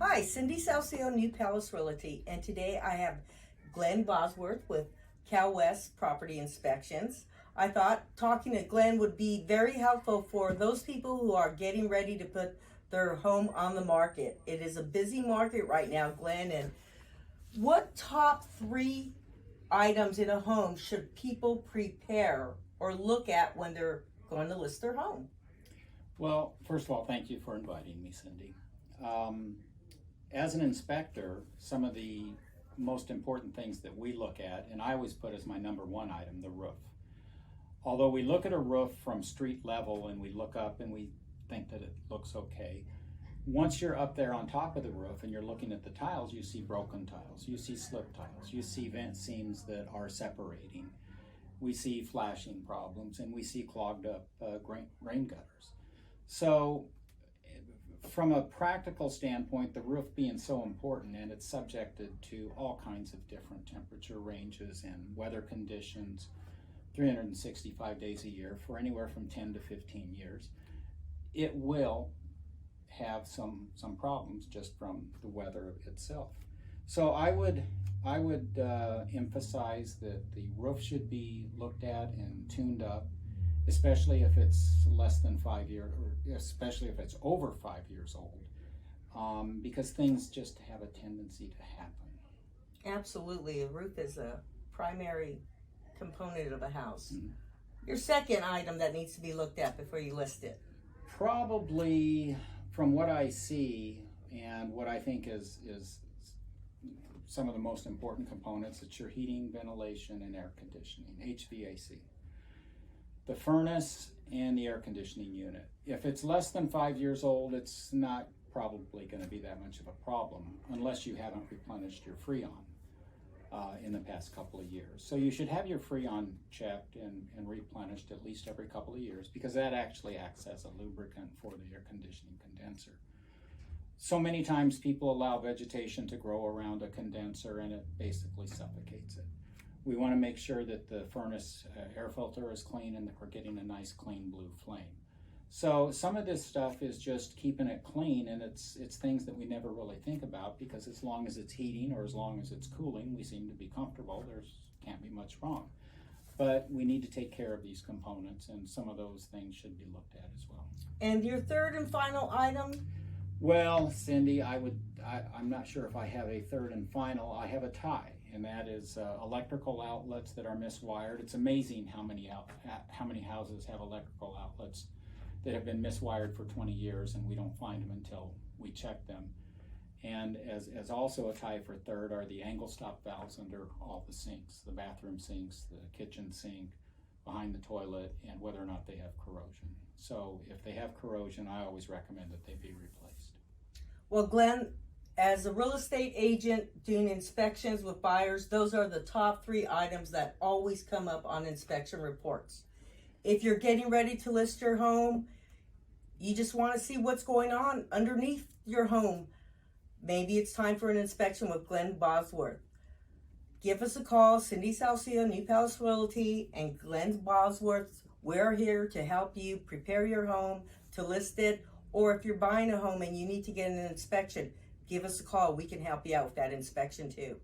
Hi, Cindy Salcio, New Palace Realty, and today I have Glenn Bosworth with Cal West Property Inspections. I thought talking to Glenn would be very helpful for those people who are getting ready to put their home on the market. It is a busy market right now, Glenn, and what top 3 items in a home should people prepare or look at when they're going to list their home? Well, first of all, thank you for inviting me, Cindy. As an inspector, some of the most important things that we look at, and I always put as my number 1 item, the roof. Although we look at a roof from street level and we look up and we think that it looks okay, once you're up there on top of the roof and you're looking at the tiles, you see broken tiles, you see slip tiles, you see vent seams that are separating, we see flashing problems, and we see clogged up rain gutters. So from a practical standpoint, the roof being so important, and it's subjected to all kinds of different temperature ranges and weather conditions 365 days a year for anywhere from 10 to 15 years, it will have some problems just from the weather itself. So I would emphasize that the roof should be looked at and tuned up, especially if it's less than 5 years, or especially if it's over 5 years old, because things just have a tendency to happen. Absolutely, a roof is a primary component of a house. Mm-hmm. Your second item that needs to be looked at before you list it? Probably, from what I see and what I think is some of the most important components, it's your heating, ventilation, and air conditioning, HVAC. The furnace and the air conditioning unit. If it's less than 5 years old, it's not probably going to be that much of a problem unless you haven't replenished your Freon in the past couple of years. So you should have your Freon checked and replenished at least every couple of years, because that actually acts as a lubricant for the air conditioning condenser. So many times people allow vegetation to grow around a condenser and it basically suffocates it. We want to make sure that the furnace air filter is clean and that we're getting a nice clean blue flame. So some of this stuff is just keeping it clean, and it's things that we never really think about, because as long as it's heating or as long as it's cooling, we seem to be comfortable. Can't be much wrong. But we need to take care of these components, and some of those things should be looked at as well. And your third and final item? Well, Cindy, I'm not sure if I have a third and final. I have a tie, and that is electrical outlets that are miswired. It's amazing how many houses have electrical outlets that have been miswired for 20 years, and we don't find them until we check them. And as also a tie for third are the angle stop valves under all the sinks, the bathroom sinks, the kitchen sink, behind the toilet, and whether or not they have corrosion. So if they have corrosion, I always recommend that they be replaced. Well, Glenn, as a real estate agent doing inspections with buyers, those are the top 3 items that always come up on inspection reports. If you're getting ready to list your home, you just want to see what's going on underneath your home, maybe it's time for an inspection with Glenn Bosworth. Give us a call, Cindy Salcio, New Palace Realty, and Glenn Bosworth. We're here to help you prepare your home to list it, or if you're buying a home and you need to get an inspection, give us a call. We can help you out with that inspection too.